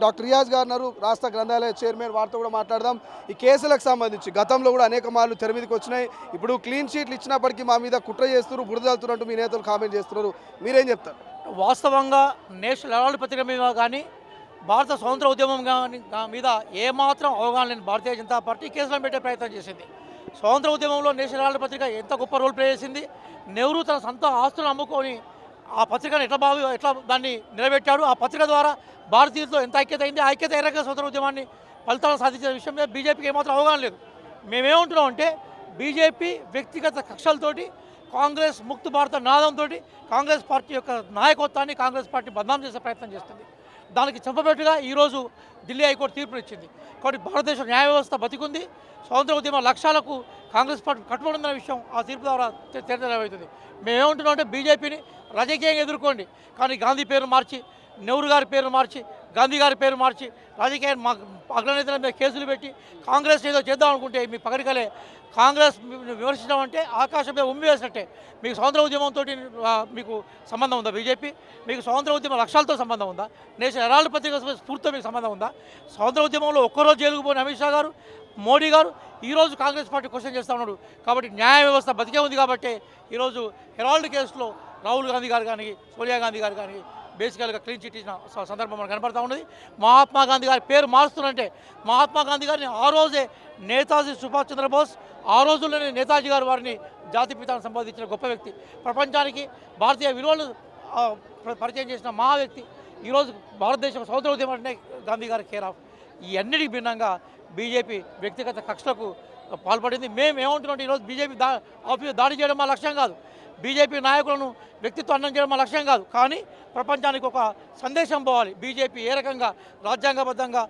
Doctor Riyaz గారు ఉన్నారు, రాష్ట్ర గ్రంథాలయ చైర్మన్. వారితో కూడా మాట్లాడదాం. ఈ కేసులకు సంబంధించి గతంలో కూడా అనేక మార్లు తెర మీదకి వచ్చినాయి. ఇప్పుడు క్లీన్ షీట్లు ఇచ్చినప్పటికీ మా మీద కుట్ర చేస్తున్నారు, బురదలుతున్నట్టు మీ నేతలు కామెంట్ చేస్తున్నారు. మీరేం చెప్తారు? వాస్తవంగా నేషనల్ హెరాల్డ్ పత్రిక మీద కానీ భారత స్వతంత్ర ఉద్యమం కానీ మీద ఏమాత్రం అవగాహన లేని భారతీయ జనతా పార్టీ కేసులను పెట్టే ప్రయత్నం చేసింది. స్వతంత్ర ఉద్యమంలో నేషనల్ హెరాల్డ్ పత్రిక ఎంత గొప్ప రోల్ ప్లే చేసింది. నెహ్రూ తన సొంత ఆస్తులను అమ్ముకొని ఆ పత్రికను ఎట్లా దాన్ని నిలబెట్టాడు. ఆ పత్రిక ద్వారా భారతీయులతో ఎంత ఐక్యత అయింది. ఆ ఐక్యత ఎరక స్వతంత్ర ఉద్యమాన్ని ఫలితాలు సాధించిన విషయం మీద బీజేపీకి ఏమాత్రం అవగాహన లేదు. మేమేమంటున్నాం అంటే బీజేపీ వ్యక్తిగత కక్షలతోటి, కాంగ్రెస్ ముక్త భారత నాదంతో కాంగ్రెస్ పార్టీ యొక్క నాయకత్వాన్ని కాంగ్రెస్ పార్టీ బదనాం చేసే ప్రయత్నం చేస్తుంది. దానికి చెప్పబెట్టుగా ఈరోజు ఢిల్లీ హైకోర్టు తీర్పునిచ్చింది. కాబట్టి భారతదేశ న్యాయ వ్యవస్థ బతికుంది. స్వతంత్ర ఉద్యమ లక్ష్యాలకు కాంగ్రెస్ పార్టీ కట్టుబడిందన్న విషయం ఆ తీర్పు ద్వారా తేలిపోతుంది. మేమేమంటున్నాం అంటే బీజేపీని రాజకీయంగా ఎదుర్కోండి, కానీ గాంధీ పేరు మార్చి, నెహ్రూ గారి పేరు మార్చి, గాంధీ గారి పేరు మార్చి రాజకీయ అగ్రనేతల మీద కేసులు పెట్టి కాంగ్రెస్ ఏదో చేద్దాం అనుకుంటే మీ పగడికలే. కాంగ్రెస్ విమర్శించడం అంటే ఆకాశం మీద ఉమ్మి వేసినట్టే. మీకు స్వతంత్ర ఉద్యమంతో మీకు సంబంధం ఉందా? బీజేపీ మీకు స్వతంత్ర ఉద్యమ లక్ష్యాలతో సంబంధం ఉందా? నేషనల్ హెరాల్డ్ పత్రిక స్ఫూర్తితో మీకు సంబంధం ఉందా? స్వతంత్ర ఉద్యమంలో ఒక్కరోజు జైలుకు పోయిన అమిత్ షా గారు, మోడీ గారు ఈరోజు కాంగ్రెస్ పార్టీ క్వశ్చన్ చేస్తూ ఉన్నాడు. కాబట్టి న్యాయ వ్యవస్థ బతికే ఉంది. కాబట్టి ఈరోజు హెరాల్డ్ కేసులో రాహుల్ గాంధీ గారు కానీ, సోనియా గాంధీ గారు కానీ బేసికల్గా క్లీన్ చిట్ ఇచ్చిన సందర్భం మనకు కనపడతా ఉన్నది. మహాత్మా గాంధీ గారి పేరు మారుస్తున్నంటే మహాత్మా గాంధీ గారిని ఆ రోజే నేతాజీ సుభాష్ చంద్రబోస్, ఆ రోజుల్లోనే నేతాజీ గారు వారిని జాతిపితాను సంపాదించిన గొప్ప వ్యక్తి, ప్రపంచానికి భారతీయ విలువలు పరిచయం చేసిన మహా వ్యక్తి. ఈరోజు భారతదేశం స్వతంత్ర ఉద్యమం అంటే గాంధీ గారి కేర్ ఆఫ్. ఈ అన్నిటికి భిన్నంగా బీజేపీ వ్యక్తిగత కక్షలకు పాల్పడింది. మేము ఏమంటున్నాం, ఈరోజు బీజేపీ ఆఫీసు దాడి చేయడం మా లక్ష్యం కాదు. బీజేపీ నాయకులను వ్యక్తిత్వం అన్నం చేయడం మా లక్ష్యం కాదు. కానీ ప్రపంచానికి ఒక సందేశం పోవాలి. బీజేపీ ఏ రకంగా రాజ్యాంగబద్ధంగా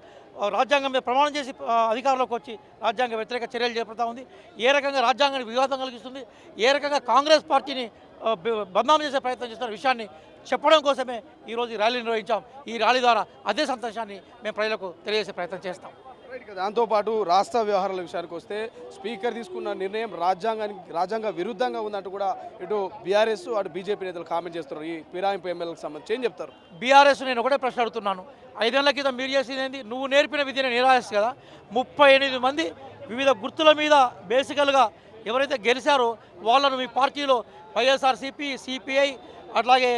రాజ్యాంగం మీద ప్రమాణం చేసి అధికారంలోకి వచ్చి రాజ్యాంగ వ్యతిరేక చర్యలు చేపడతా ఉంది, ఏ రకంగా రాజ్యాంగానికి విఘాతం కలిగిస్తుంది, ఏ రకంగా కాంగ్రెస్ పార్టీని బదనాం చేసే ప్రయత్నం చేస్తున్న విషయాన్ని చెప్పడం కోసమే ఈరోజు ఈ ర్యాలీ నిర్వహించాం. ఈ ర్యాలీ ద్వారా అదే సంతోషాన్ని మేము ప్రజలకు తెలియజేసే ప్రయత్నం చేస్తాం. దాంతోపాటు రాష్ట్ర వ్యవహారాల విషయానికి వస్తే స్పీకర్ తీసుకున్న నిర్ణయం రాజ్యాంగ విరుద్ధంగా ఉందంటూ కూడా ఇటు బీఆర్ఎస్ అటు బీజేపీ నేతలు కామెంట్ చేస్తున్నారు. ఈ ఫిరాయింపు ఎమ్మెల్యేలకు సంబంధించి ఏం చెప్తారు? బీఆర్ఎస్ నేను ఒకటే ప్రశ్న అడుగుతున్నాను. 5 ఏళ్ల క్రితం మీరు చేసింది ఏంది? నువ్వు నేర్పిన విద్యను నిరాశ కదా. 38 మంది వివిధ గుర్తుల మీద బేసికల్గా ఎవరైతే గెలిచారో వాళ్ళను మీ పార్టీలో వైఎస్ఆర్సీపీ, సిపిఐ, అట్లాగే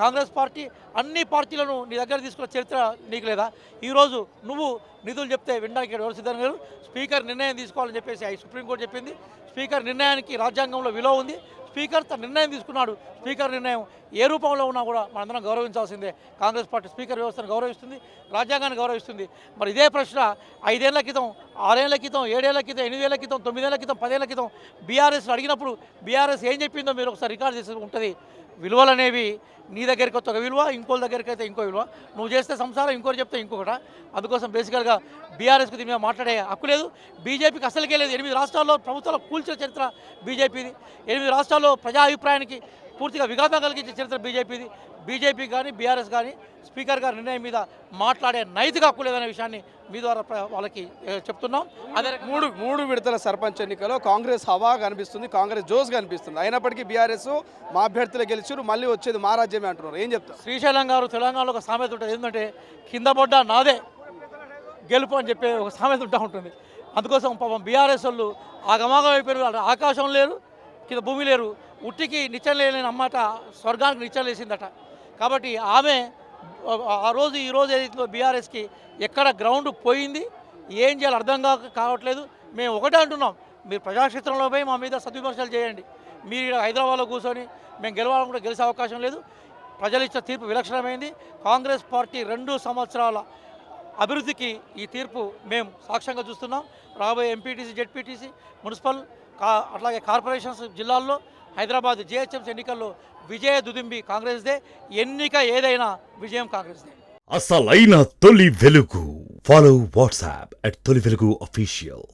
కాంగ్రెస్ పార్టీ అన్ని పార్టీలను నీ దగ్గర తీసుకున్న చరిత్ర నీకు లేదా? ఈరోజు నువ్వు నిధులు చెప్తే వినడానికి ఎవరు సిద్ధంగా లేరు. స్పీకర్ నిర్ణయం తీసుకోవాలని చెప్పేసి సుప్రీంకోర్టు చెప్పింది. స్పీకర్ నిర్ణయానికి రాజ్యాంగంలో విలువ ఉంది. స్పీకర్ తన నిర్ణయం తీసుకున్నాడు. స్పీకర్ నిర్ణయం ఏ రూపంలో ఉన్నా కూడా మనందరం గౌరవించాల్సిందే. కాంగ్రెస్ పార్టీ స్పీకర్ వ్యవస్థను గౌరవిస్తుంది, రాజ్యాంగాన్ని గౌరవిస్తుంది. మరి ఇదే ప్రశ్న 5 ఏళ్ల క్రితం, 6 ఏళ్ల క్రితం, 7 ఏళ్ల క్రితం, 8 ఏళ్ల క్రితం, 9 ఏళ్ల క్రితం, 10 ఏళ్ల క్రితం బీఆర్ఎస్ అడిగినప్పుడు బీఆర్ఎస్ ఏం చెప్పిందో మీరు ఒకసారి రికార్డ్ చేసి ఉంటుంది. విలువలు అనేవి నీ దగ్గరికి వస్తే ఒక విలువ, ఇంకోళ్ళ దగ్గరికి అయితే ఇంకో విలువ. నువ్వు చేస్తే సంసారం, ఇంకోటి చెప్తే ఇంకొకట. అందుకోసం బేసికల్గా బీఆర్ఎస్కి దీని మీద మాట్లాడే హక్కు లేదు. బీజేపీకి అసలుకే లేదు. 8 రాష్ట్రాల్లో ప్రభుత్వాలు కూల్చిన చరిత్ర బీజేపీది. 8 రాష్ట్రాల్లో ప్రజా అభిప్రాయానికి పూర్తిగా విఘాతం కలిగించే చరిత్ర బీజేపీది. బీజేపీ కానీ బీఆర్ఎస్ కానీ స్పీకర్ గారి నిర్ణయం మీద మాట్లాడే నైతిక హక్కు లేదనే విషయాన్ని మీ ద్వారా వాళ్ళకి చెప్తున్నాం. అదే మూడు విడతల సర్పంచ్ ఎన్నికలో కాంగ్రెస్ హవా కనిపిస్తుంది, కాంగ్రెస్ జోస్ కనిపిస్తుంది. అయినప్పటికీ బీఆర్ఎస్ మా అభ్యర్థులు గెలిచారు, మళ్ళీ వచ్చేది మా రాజ్యమే అంటున్నారు. ఏం చెప్తారు? శ్రీశైలం గారు తెలంగాణలో ఒక సామెత ఉంటుంది, ఏంటంటే కింద పడ్డ నాదే గెలుపు అని చెప్పే ఒక సామెత ఉంటుంది. అందుకోసం పాపం బీఆర్ఎస్ వాళ్ళు ఆగమాగం అయిపోయారు. ఆకాశం లేరు, కింద భూమి లేరు, ఉట్టికి నిచ్చం లేని అన్నమాట స్వర్గానికి నిచ్చం లేసిందట. కాబట్టి ఆమె ఆ రోజు ఈ రోజు ఏదైతే బీఆర్ఎస్కి ఎక్కడ గ్రౌండ్ పోయింది, ఏం చేయాలో అర్థం కావట్లేదు. మేము ఒకటే అంటున్నాం, మీరు ప్రజాక్షేత్రంలో పోయి మా మీద సద్విమర్శలు చేయండి. మీరు హైదరాబాద్లో కూర్చొని మేము గెలవాలని కూడా గెలిచే అవకాశం లేదు. ప్రజలు ఇచ్చిన తీర్పు విలక్షణమైంది. కాంగ్రెస్ పార్టీ 2 సంవత్సరాల అభివృద్ధికి ఈ తీర్పు మేము సాక్ష్యంగా చూస్తున్నాం. రాబోయే ఎంపీటీసీ, జెడ్పీటీసీ, మున్సిపల్ అట్లాగే కార్పొరేషన్స్ జిల్లాల్లో, హైదరాబాద్ జిహెచ్ఎంసీ ఎన్నికల్లో విజయ దుదింబి కాంగ్రెస్దే. ఎన్నిక ఏదైనా విజయం కాంగ్రెస్దే. అసలైన తొలి వెలుగు. ఫాలో వాట్సాప్ @తొలి వెలుగు official.